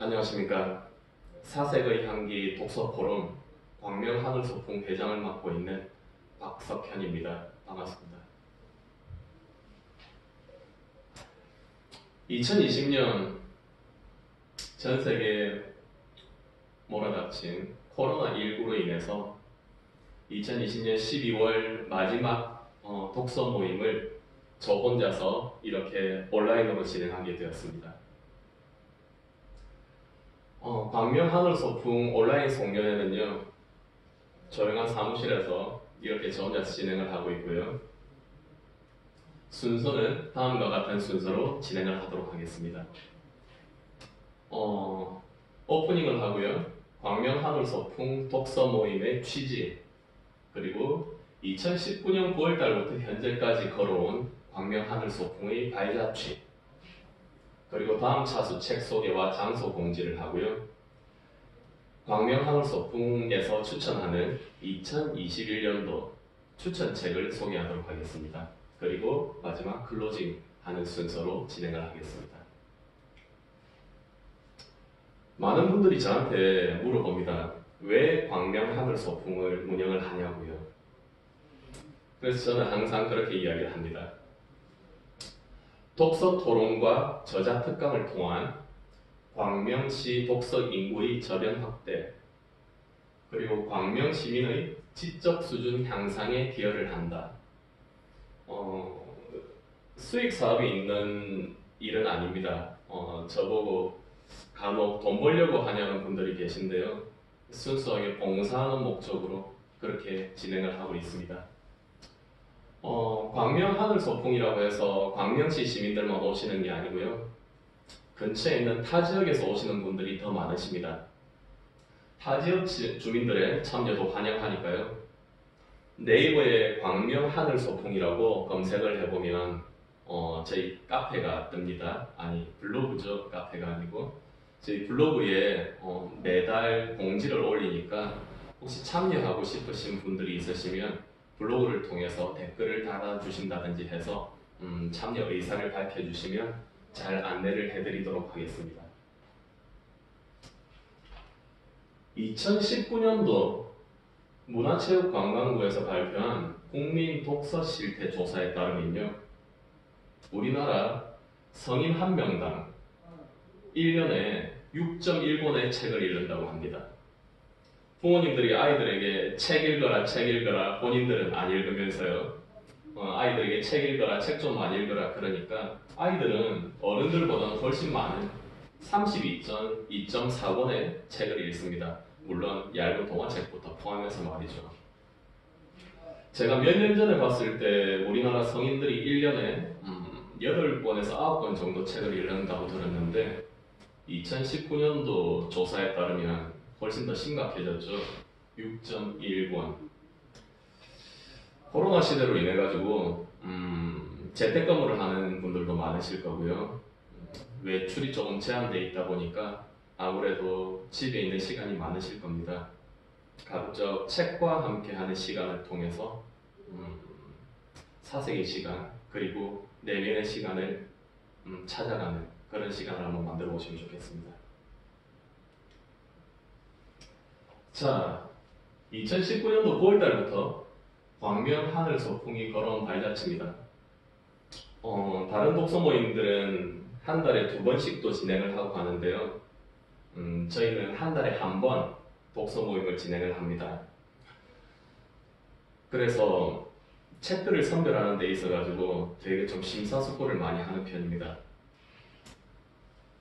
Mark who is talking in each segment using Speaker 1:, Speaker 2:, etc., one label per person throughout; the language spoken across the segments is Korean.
Speaker 1: 안녕하십니까. 사색의 향기 독서포럼 광명하늘소풍 회장을 맡고 있는 박석현입니다. 반갑습니다. 2020년 전 세계에 몰아닥친 코로나19로 인해서 2020년 12월 마지막 독서 모임을 저 혼자서 이렇게 온라인으로 진행하게 되었습니다. 광명하늘소풍 온라인 송년회는요, 조용한 사무실에서 이렇게 저 혼자서 진행을 하고 있고요. 순서는 다음과 같은 순서로 진행을 하도록 하겠습니다. 오프닝을 하고요. 광명하늘소풍 독서 모임의 취지, 그리고 2019년 9월달부터 현재까지 걸어온 광명하늘소풍의 발자취, 그리고 다음 차수 책 소개와 장소 공지를 하고요. 광명하늘소풍에서 추천하는 2021년도 추천책을 소개하도록 하겠습니다. 그리고 마지막 클로징 하는 순서로 진행을 하겠습니다. 많은 분들이 저한테 물어봅니다. 왜 광명하늘소풍을 운영을 하냐고요. 그래서 저는 항상 그렇게 이야기를 합니다. 독서 토론과 저자 특강을 통한 광명시 독서 인구의 저변 확대, 그리고 광명 시민의 지적 수준 향상에 기여를 한다. 수익 사업이 있는 일은 아닙니다. 저보고 간혹 돈 벌려고 하냐는 분들이 계신데요. 순수하게 봉사하는 목적으로 그렇게 진행을 하고 있습니다. 광명하늘소풍이라고 해서 광명시 시민들만 오시는 게 아니고요. 근처에 있는 타 지역에서 오시는 분들이 더 많으십니다. 타 지역 주민들의 참여도 환영하니까요. 네이버에 광명하늘소풍이라고 검색을 해보면 저희 카페가 뜹니다. 아니, 블로그죠. 카페가 아니고. 저희 블로그에 매달 공지를 올리니까 혹시 참여하고 싶으신 분들이 있으시면 블로그를 통해서 댓글을 달아주신다든지 해서 참여 의사를 밝혀주시면 잘 안내를 해드리도록 하겠습니다. 2019년도 문화체육관광부에서 발표한 국민 독서 실태 조사에 따르면요, 우리나라 성인 한 명당 1년에 6.1권의 책을 읽는다고 합니다. 부모님들이 아이들에게 책 읽어라 본인들은 안 읽으면서요, 아이들에게 책 읽어라, 책 좀 많이 읽어라 그러니까 아이들은 어른들보다는 훨씬 많은 32.4권의 책을 읽습니다. 물론 얇은 동화책부터 포함해서 말이죠. 제가 몇 년 전에 봤을 때 우리나라 성인들이 1년에 8권에서 9권 정도 책을 읽는다고 들었는데 2019년도 조사에 따르면 훨씬 더 심각해졌죠. 6.1권. 코로나 시대로 인해 가지고 재택근무를 하는 분들도 많으실 거고요. 외출이 조금 제한되어 있다 보니까 아무래도 집에 있는 시간이 많으실 겁니다. 가급적 책과 함께하는 시간을 통해서 사색의 시간, 그리고 내면의 시간을 찾아가는 그런 시간을 한번 만들어 보시면 좋겠습니다. 자, 2019년도 9월달부터 광명하늘소풍이 걸어온 발자취입니다. 다른 독서 모임들은 한 달에 2번씩도 진행을 하고 가는데요. 저희는 한 달에 1번 독서 모임을 진행을 합니다. 그래서 책들을 선별하는 데 있어가지고 되게 좀 심사숙고를 많이 하는 편입니다.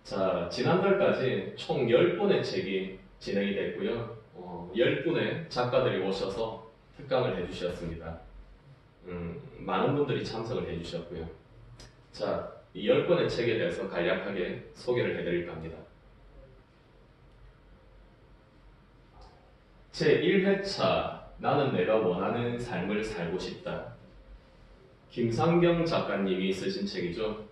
Speaker 1: 자, 지난달까지 총 10권의 책이 진행이 됐고요. 10분의 작가들이 오셔서 특강을 해주셨습니다. 많은 분들이 참석을 해주셨고요. 자, 이 10권의 책에 대해서 간략하게 소개를 해드릴까 합니다. 제1회차 나는 내가 원하는 삶을 살고 싶다. 김상경 작가님이 쓰신 책이죠.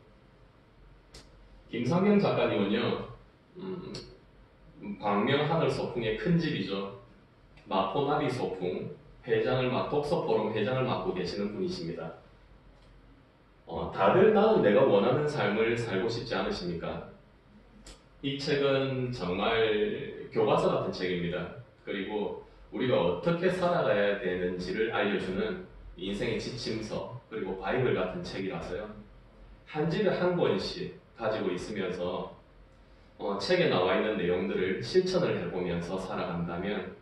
Speaker 1: 김상경 작가님은요, 광명하늘소풍의 큰 집이죠. 마포나비 소풍 독서포럼 회장을 맡고 계시는 분이십니다. 다들 나는 내가 원하는 삶을 살고 싶지 않으십니까? 이 책은 정말 교과서 같은 책입니다. 그리고 우리가 어떻게 살아가야 되는지를 알려주는 인생의 지침서, 그리고 바이블 같은 책이라서요. 한 집에 한 권씩 가지고 있으면서 책에 나와 있는 내용들을 실천을 해보면서 살아간다면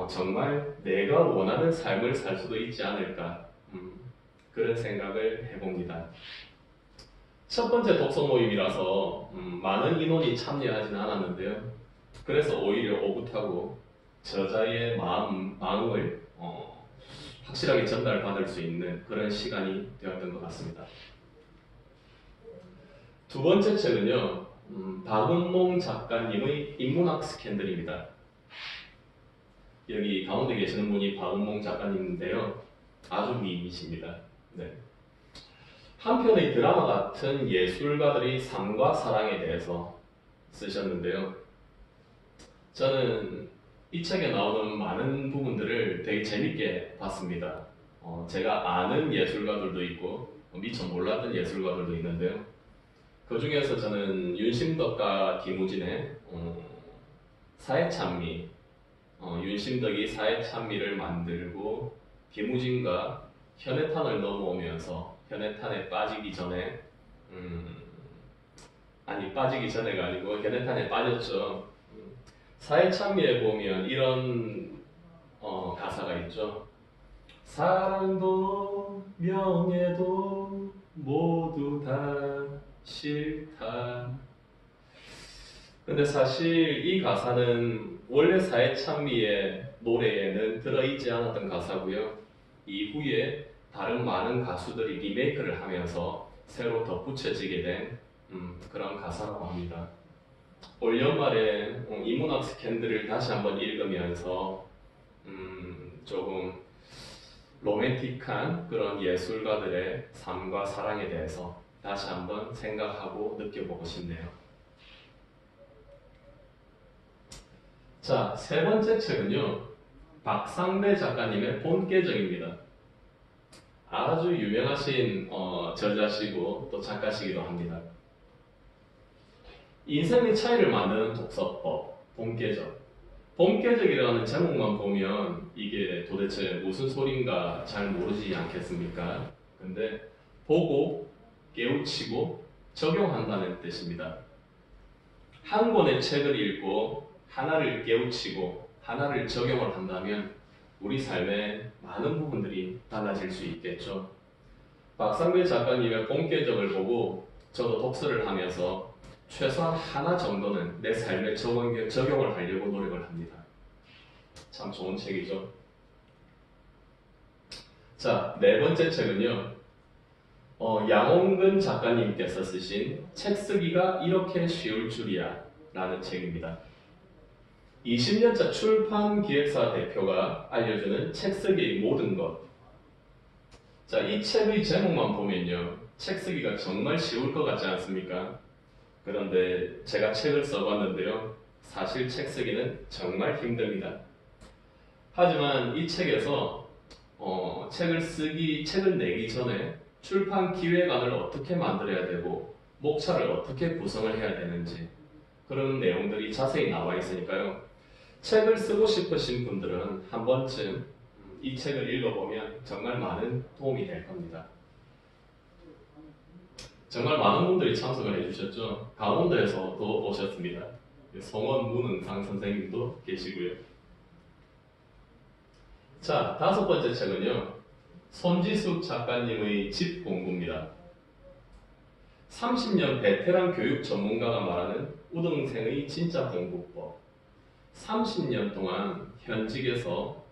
Speaker 1: 정말 내가 원하는 삶을 살 수도 있지 않을까, 그런 생각을 해봅니다. 첫 번째 독서 모임이라서 많은 인원이 참여하지는 않았는데요. 그래서 오히려 오붓하고 저자의 마음을 확실하게 전달받을 수 있는 그런 시간이 되었던 것 같습니다. 두 번째 책은요, 박은몽 작가님의 인문학 스캔들입니다. 여기 가운데 계시는 분이 박은몽 작가님인데요. 아주 미인이십니다. 네. 한편의 드라마 같은 예술가들의 삶과 사랑에 대해서 쓰셨는데요. 저는 이 책에 나오는 많은 부분들을 되게 재밌게 봤습니다. 제가 아는 예술가들도 있고 미처 몰랐던 예술가들도 있는데요. 그 중에서 저는 윤심덕과 김우진의 사회찬미, 윤심덕이 사회찬미를 만들고 김우진과 현해탄을 넘어오면서 현해탄에 빠지기 전에 빠지기 전에가 아니고 현해탄에 빠졌죠. 사회찬미에 보면 이런 가사가 있죠. 사랑도 명예도 모두 다 싫다. 근데 사실 이 가사는 원래 사회찬미의 노래에는 들어있지 않았던 가사고요. 이후에 다른 많은 가수들이 리메이크를 하면서 새로 덧붙여지게 된 그런 가사라고 합니다. 올 연말에 인문학 스캔들을 다시 한번 읽으면서 조금 로맨틱한 그런 예술가들의 삶과 사랑에 대해서 다시 한번 생각하고 느껴보고 싶네요. 자, 세 번째 책은요, 박상배 작가님의 본계적입니다. 아주 유명하신 저자시고 또 작가시기도 합니다. 인생의 차이를 만드는 독서법, 본계적. 본계적이라는 제목만 보면 이게 도대체 무슨 소린가 잘 모르지 않겠습니까? 근데 보고, 깨우치고, 적용한다는 뜻입니다. 한 권의 책을 읽고 하나를 깨우치고 하나를 적용을 한다면 우리 삶의 많은 부분들이 달라질 수 있겠죠. 박상배 작가님의 본계적을 보고 저도 독서를 하면서 최소한 하나 정도는 내 삶에 적용을 하려고 노력을 합니다. 참 좋은 책이죠. 자, 네 번째 책은요, 양홍근 작가님께서 쓰신 책 쓰기가 이렇게 쉬울 줄이야 라는 책입니다. 20년차 출판 기획사 대표가 알려주는 책 쓰기의 모든 것. 자, 이 책의 제목만 보면요, 책 쓰기가 정말 쉬울 것 같지 않습니까? 그런데 제가 책을 써봤는데요, 사실 책 쓰기는 정말 힘듭니다. 하지만 이 책에서 책을 내기 전에 출판 기획안을 어떻게 만들어야 되고 목차를 어떻게 구성을 해야 되는지 그런 내용들이 자세히 나와 있으니까요. 책을 쓰고 싶으신 분들은 한 번쯤 이 책을 읽어보면 정말 많은 도움이 될 겁니다. 정말 많은 분들이 참석을 해주셨죠. 강원도에서도 오셨습니다. 송원 문흥상 선생님도 계시고요. 자, 다섯 번째 책은요, 손지숙 작가님의 집 공부입니다. 30년 베테랑 교육 전문가가 말하는 우등생의 진짜 공부법. 30년 동안 현직에서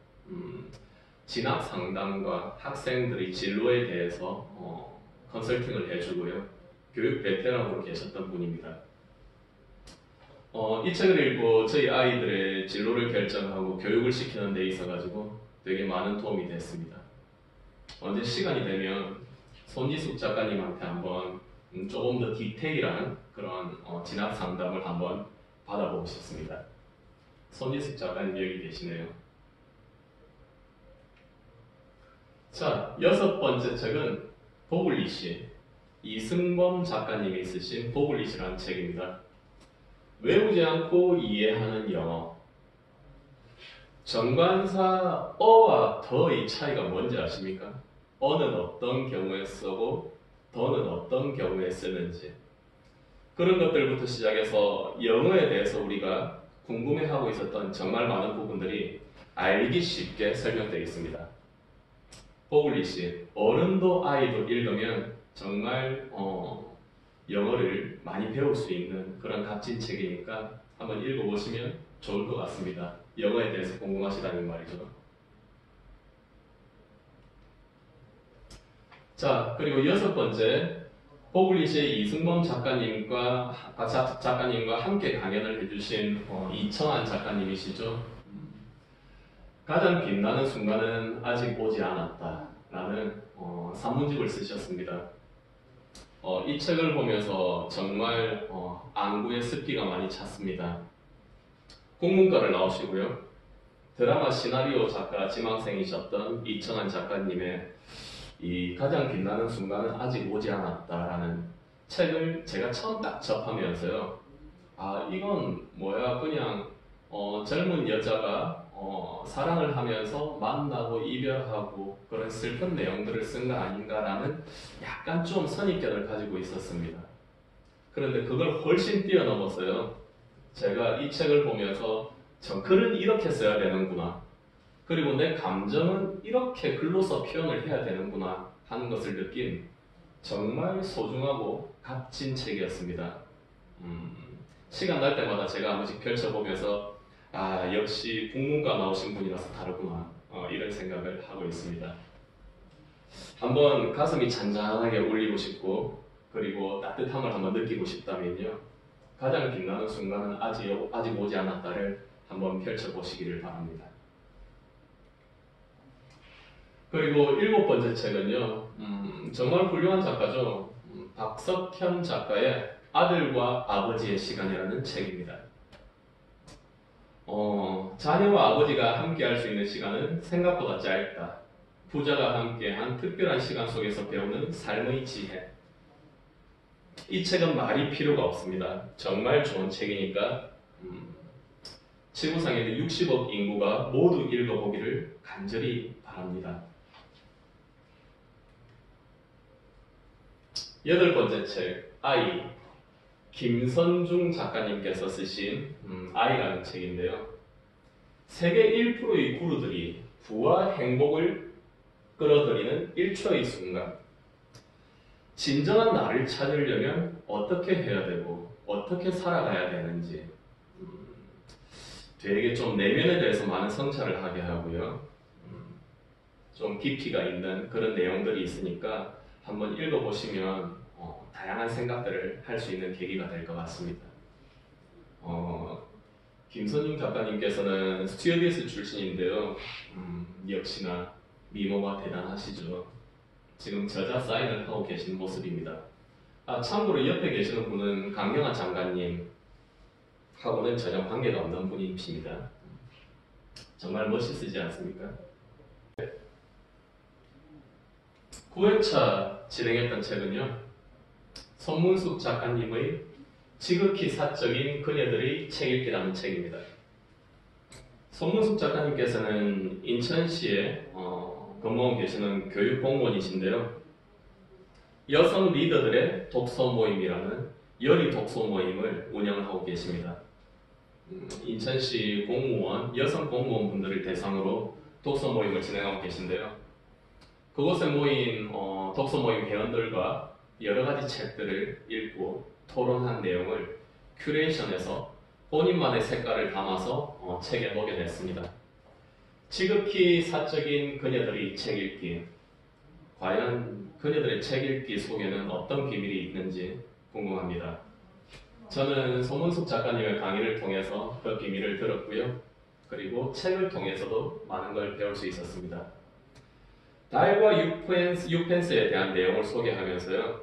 Speaker 1: 진학 상담과 학생들의 진로에 대해서 컨설팅을 해주고요. 교육 베테랑으로 계셨던 분입니다. 이 책을 읽고 저희 아이들의 진로를 결정하고 교육을 시키는 데 있어가지고 되게 많은 도움이 됐습니다. 언제 시간이 되면 손지숙 작가님한테 한번 조금 더 디테일한 그런 진학 상담을 한번 받아보고 싶습니다. 손지숙 작가님 여기 계시네요. 자, 여섯 번째 책은 보글리시, 이승범 작가님이 쓰신 보글리시라는 책입니다. 외우지 않고 이해하는 영어. 정관사 어와 더의 차이가 뭔지 아십니까? 어는 어떤 경우에 쓰고 더는 어떤 경우에 쓰는지. 그런 것들부터 시작해서 영어에 대해서 우리가 궁금해하고 있었던 정말 많은 부분들이 알기 쉽게 설명되어 있습니다. 포글리시, 어른도 아이도 읽으면 정말 영어를 많이 배울 수 있는 그런 값진 책이니까 한번 읽어보시면 좋을 것 같습니다. 영어에 대해서 궁금하시다는 말이죠. 자, 그리고 6번째, 포글리시의 이승범 작가님과 함께 강연을 해주신 이청한 작가님이시죠. 가장 빛나는 순간은 아직 오지 않았다 라는 산문집을 쓰셨습니다. 이 책을 보면서 정말 안구에 습기가 많이 찼습니다. 국문과를 나오시고요. 드라마 시나리오 작가 지망생이셨던 이청한 작가님의 이 가장 빛나는 순간은 아직 오지 않았다라는 책을 제가 처음 딱 접하면서요. 아, 이건 뭐야, 그냥 젊은 여자가 사랑을 하면서 만나고 이별하고 그런 슬픈 내용들을 쓴 거 아닌가라는 약간 좀 선입견을 가지고 있었습니다. 그런데 그걸 훨씬 뛰어넘었어요. 제가 이 책을 보면서 글은 이렇게 써야 되는구나. 그리고 내 감정은 이렇게 글로서 표현을 해야 되는구나 하는 것을 느낀 정말 소중하고 값진 책이었습니다. 시간 날 때마다 제가 한 번씩 펼쳐보면서 아, 역시 국문과 나오신 분이라서 다르구나 이런 생각을 하고 있습니다. 한번 가슴이 잔잔하게 울리고 싶고 그리고 따뜻함을 한번 느끼고 싶다면요, 가장 빛나는 순간은 아직 오지 않았다를 한번 펼쳐보시기를 바랍니다. 그리고 7번째 책은요, 정말 훌륭한 작가죠. 박석현 작가의 아들과 아버지의 시간이라는 책입니다. 자녀와 아버지가 함께 할 수 있는 시간은 생각보다 짧다. 부자가 함께한 특별한 시간 속에서 배우는 삶의 지혜. 이 책은 말이 필요가 없습니다. 정말 좋은 책이니까 지구상에 있는 60억 인구가 모두 읽어보기를 간절히 바랍니다. 8번째 책, 아이. 김선중 작가님께서 쓰신 아이라는 책인데요. 세계 1%의 구루들이 부와 행복을 끌어들이는 1초의 순간. 진정한 나를 찾으려면 어떻게 해야 되고 어떻게 살아가야 되는지 되게 좀 내면에 대해서 많은 성찰을 하게 하고요. 좀 깊이가 있는 그런 내용들이 있으니까 한번 읽어보시면 다양한 생각들을 할 수 있는 계기가 될 것 같습니다. 김선중 작가님께서는 스튜어디스 출신인데요. 역시나 미모가 대단하시죠. 지금 저자 사인을 하고 계신 모습입니다. 참고로 옆에 계시는 분은 강경화 장관님하고는 전혀 관계가 없는 분이십니다. 정말 멋있으시지 않습니까? 9회차 진행했던 책은요, 손문숙 작가님의 지극히 사적인 그녀들의 책 읽기라는 책입니다. 손문숙 작가님께서는 인천시에 근무하고 계시는 교육공무원이신데요. 여성 리더들의 독서 모임이라는 열의 독서 모임을 운영하고 계십니다. 인천시 공무원, 여성 공무원분들을 대상으로 독서 모임을 진행하고 계신데요. 그곳에 모인 독서 모임 회원들과 여러 가지 책들을 읽고 토론한 내용을 큐레이션해서 본인만의 색깔을 담아서 책에 녹여냈습니다. 지극히 사적인 그녀들의 책 읽기. 과연 그녀들의 책 읽기 속에는 어떤 비밀이 있는지 궁금합니다. 저는 손문숙 작가님의 강의를 통해서 그 비밀을 들었고요. 그리고 책을 통해서도 많은 걸 배울 수 있었습니다. 달과 유펜스에 대한 내용을 소개하면서요.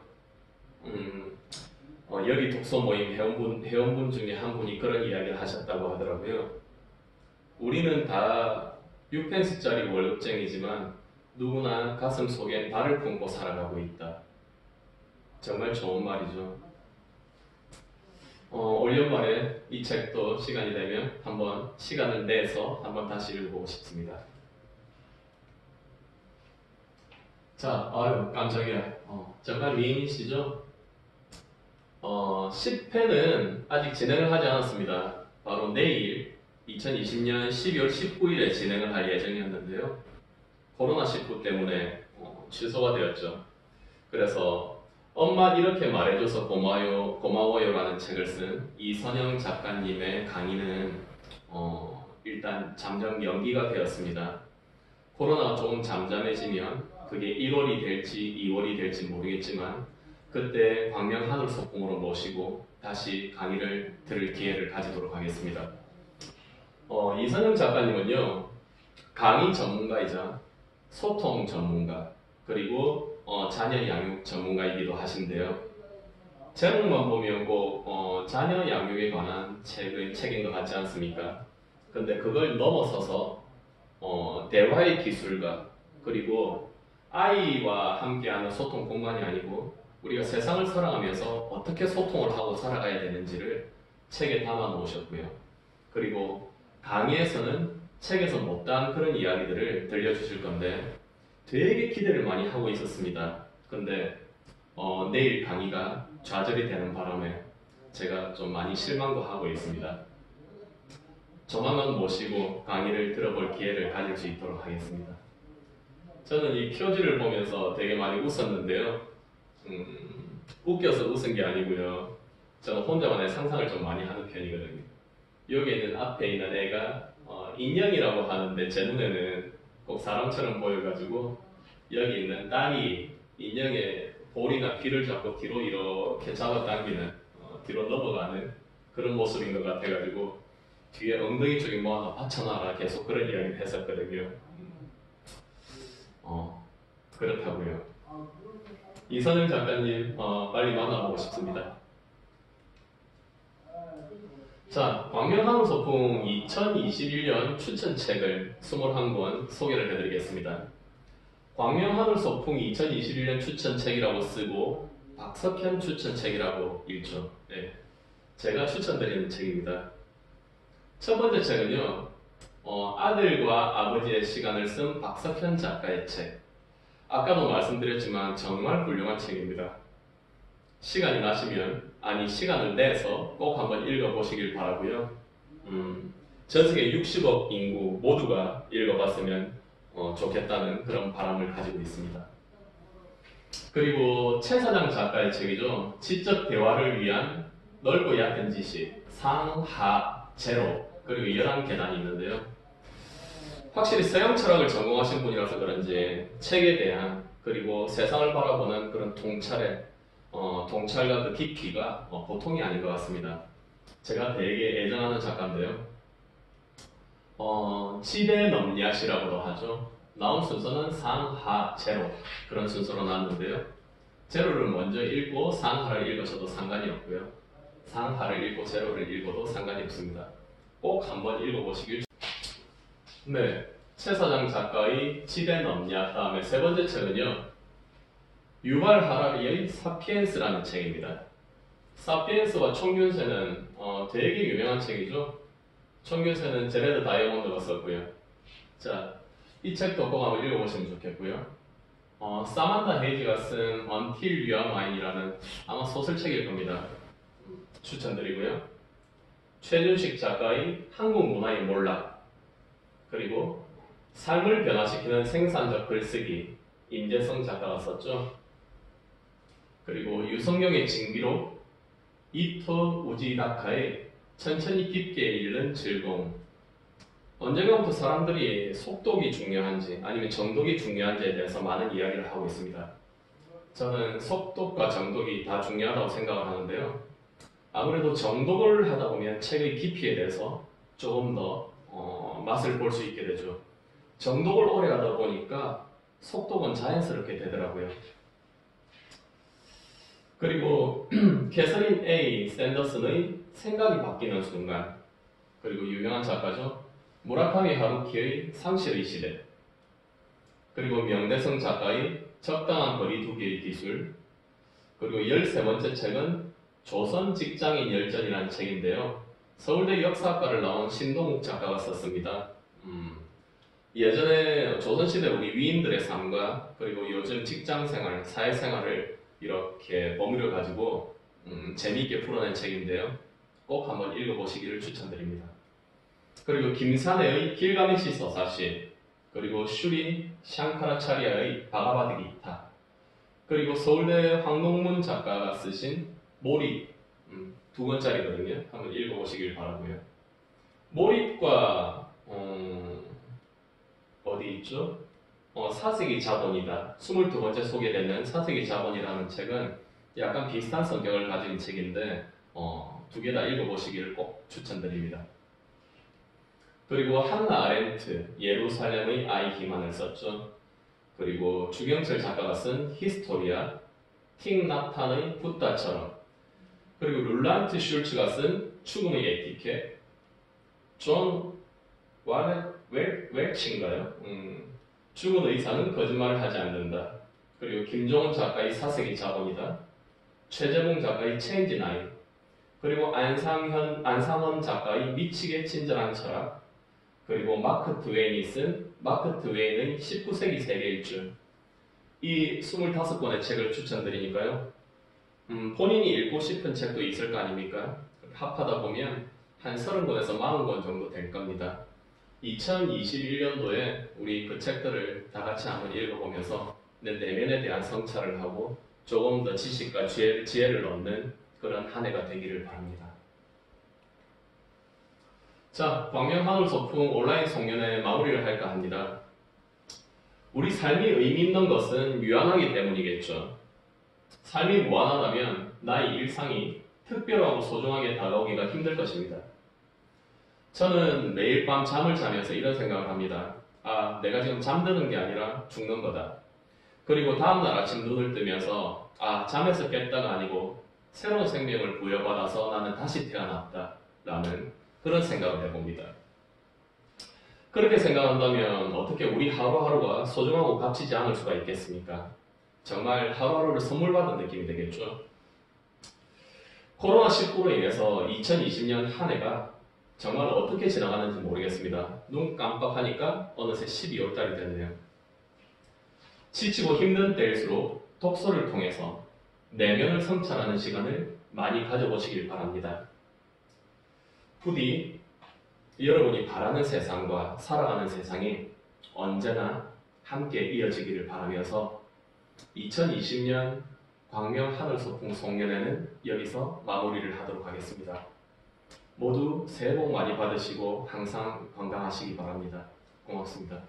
Speaker 1: 여기 독서 모임 회원분 중에 한 분이 그런 이야기를 하셨다고 하더라고요. 우리는 다 6펜스짜리 월급쟁이지만 누구나 가슴 속엔 달을 품고 살아가고 있다. 정말 좋은 말이죠. 올 연말에 이 책도 시간이 되면 한번 시간을 내서 한번 다시 읽어보고 싶습니다. 자, 아유, 깜짝이야. 정말 미인이시죠? 10회는 아직 진행을 하지 않았습니다. 바로 내일 2020년 12월 19일에 진행을 할 예정이었는데요. 코로나19 때문에 취소가 되었죠. 그래서 엄마 이렇게 말해줘서 고마워요라는 책을 쓴 이선영 작가님의 강의는 일단 잠정 연기가 되었습니다. 코로나가 조금 잠잠해지면 그게 1월이 될지 2월이 될지 모르겠지만 그때 광명 하늘 소풍으로 모시고 다시 강의를 들을 기회를 가지도록 하겠습니다. 이선영 작가님은요, 강의 전문가이자 소통 전문가, 그리고 자녀 양육 전문가이기도 하신데요. 제목만 보면 꼭 자녀 양육에 관한 책인 것 같지 않습니까? 근데 그걸 넘어서서 대화의 기술과 그리고 아이와 함께하는 소통 공간이 아니고 우리가 세상을 살아가면서 어떻게 소통을 하고 살아가야 되는지를 책에 담아 놓으셨고요. 그리고 강의에서는 책에서 못다한 그런 이야기들을 들려주실 건데 되게 기대를 많이 하고 있었습니다. 근데 내일 강의가 좌절이 되는 바람에 제가 좀 많이 실망도 하고 있습니다. 조만간 모시고 강의를 들어볼 기회를 가질 수 있도록 하겠습니다. 저는 이 표지를 보면서 되게 많이 웃었는데요. 웃겨서 웃은 게 아니고요. 저는 혼자만의 상상을 좀 많이 하는 편이거든요. 여기 있는 앞에 있는 애가 인형이라고 하는데 제 눈에는 꼭 사람처럼 보여가지고 여기 있는 딸이 인형의 볼이나 귀를 잡고 뒤로 이렇게 잡아당기는 뒤로 넘어가는 그런 모습인 것 같아가지고 뒤에 엉덩이 쪽에 뭐 하나 받쳐놔라 계속 그런 이야기를 했었거든요. 그렇다고요. 이선영 작가님 빨리 만나보고 싶습니다. 자, 광명 하늘 소풍 2021년 추천책을 21권 소개를 해드리겠습니다. 광명 하늘 소풍 2021년 추천책이라고 쓰고 박석현 추천책이라고 읽죠. 네, 제가 추천드리는 책입니다. 첫 번째 책은요, 아들과 아버지의 시간을 쓴 박석현 작가의 책. 아까도 말씀드렸지만 정말 훌륭한 책입니다. 시간이 나시면, 시간을 내서 꼭 한번 읽어보시길 바라고요. 전 세계 60억 인구 모두가 읽어봤으면 좋겠다는 그런 바람을 가지고 있습니다. 그리고 최 사장 작가의 책이죠. 지적 대화를 위한 넓고 얕은 지식, 상하, 제로, 그리고 11계단이 있는데요. 확실히 서양 철학을 전공하신 분이라서 그런지 책에 대한 그리고 세상을 바라보는 그런 통찰과 그 깊이가 보통이 아닌 것 같습니다. 제가 되게 애정하는 작가인데요. 지대 넘야시라고도 하죠. 나온 순서는 상하, 제로 그런 순서로 나왔는데요. 제로를 먼저 읽고 상하를 읽으셔도 상관이 없고요. 상하를 읽고 제로를 읽어도 상관이 없습니다. 꼭 한번 읽어보시길. 네, 최 사장 작가의 지대 넘야 다음에 세 번째 책은요, 유발 하라리의 사피엔스라는 책입니다. 사피엔스와 총균세는 되게 유명한 책이죠. 총균세는 제레드 다이아몬드가 썼고요. 자, 이 책도 꼭 한번 읽어보시면 좋겠고요. 사만다 헤이지가 쓴 Until You Are Mine이라는 아마 소설책일 겁니다. 추천드리고요. 최준식 작가의 한국 문화의 몰락, 그리고 삶을 변화시키는 생산적 글쓰기, 임재성 작가가 썼죠. 그리고 유성룡의 징비록, 이토 우지다카의 천천히 깊게 읽는 즐거움. 언젠가부터 사람들이 속독이 중요한지 아니면 정독이 중요한지에 대해서 많은 이야기를 하고 있습니다. 저는 속독과 정독이 다 중요하다고 생각을 하는데요. 아무래도 정독을 하다 보면 책의 깊이에 대해서 조금 더 맛을 볼 수 있게 되죠. 정독을 오래 하다 보니까 속독은 자연스럽게 되더라고요. 그리고 캐서린 A. 샌더슨의 생각이 바뀌는 순간, 그리고 유명한 작가죠. 무라카미 하루키의 상실의 시대, 그리고 명대성 작가의 적당한 거리 두기의 기술, 그리고 13번째 책은 조선 직장인 열전이라는 책인데요. 서울대 역사학과를 나온 신동욱 작가가 썼습니다. 예전에 조선시대 우리 위인들의 삶과 그리고 요즘 직장생활, 사회생활을 이렇게 버무려 가지고 재미있게 풀어낸 책인데요. 꼭 한번 읽어보시기를 추천드립니다. 그리고 김산해의 길가메시 서사시, 그리고 슈리 샹카라차리아의 바가바드기타, 그리고 서울대 황농문 작가가 쓰신 몰입, 두 권짜리거든요. 한번 읽어보시길 바라고요. 몰입과 어디 있죠? 사색이 자본이다. 22번째 소개되는 사색이 자본이라는 책은 약간 비슷한 성격을 가진 책인데 두 개 다 읽어보시기를 꼭 추천드립니다. 그리고 한나 아렌트, 예루살렘의 아이 기만을 썼죠. 그리고 주경철 작가가 쓴 히스토리아, 틱 나탄의 붓다처럼, 그리고 룰란트 슐츠가 쓴 죽음의 에티켓, 존 웰치인가요? 죽은 의사는 거짓말을 하지 않는다. 그리고 김종원 작가의 사색이 자본이다. 최재봉 작가의 체인지 나인, 그리고 안상원 작가의 미치게 친절한 철학, 그리고 마크 트웨인이 쓴 마크 트웨인의 19세기 세계 일주, 이 25권의 책을 추천드리니까요. 본인이 읽고 싶은 책도 있을 거 아닙니까? 합하다 보면 한 30권에서 40권 정도 될 겁니다. 2021년도에 우리 그 책들을 다 같이 한번 읽어보면서 내 내면에 대한 성찰을 하고 조금 더 지식과 지혜를 얻는 그런 한 해가 되기를 바랍니다. 자, 광명 하늘 소풍 온라인 송년회 마무리를 할까 합니다. 우리 삶이 의미 있는 것은 유한하기 때문이겠죠. 삶이 무한하다면 나의 일상이 특별하고 소중하게 다가오기가 힘들 것입니다. 저는 매일 밤 잠을 자면서 이런 생각을 합니다. 아, 내가 지금 잠드는 게 아니라 죽는 거다. 그리고 다음날 아침 눈을 뜨면서 아, 잠에서 깼다가 아니고 새로운 생명을 부여받아서 나는 다시 태어났다 라는 그런 생각을 해봅니다. 그렇게 생각한다면 어떻게 우리 하루하루가 소중하고 값지지 않을 수가 있겠습니까? 정말 하루하루를 선물 받은 느낌이 되겠죠. 코로나19로 인해서 2020년 한 해가 정말 어떻게 지나가는지 모르겠습니다. 눈 깜빡하니까 어느새 12월 달이 됐네요. 지치고 힘든 때일수록 독서를 통해서 내면을 성찰하는 시간을 많이 가져보시길 바랍니다. 부디 여러분이 바라는 세상과 살아가는 세상이 언제나 함께 이어지기를 바라면서 2020년 광명 하늘소풍 송년회는 여기서 마무리를 하도록 하겠습니다. 모두 새해 복 많이 받으시고 항상 건강하시기 바랍니다. 고맙습니다.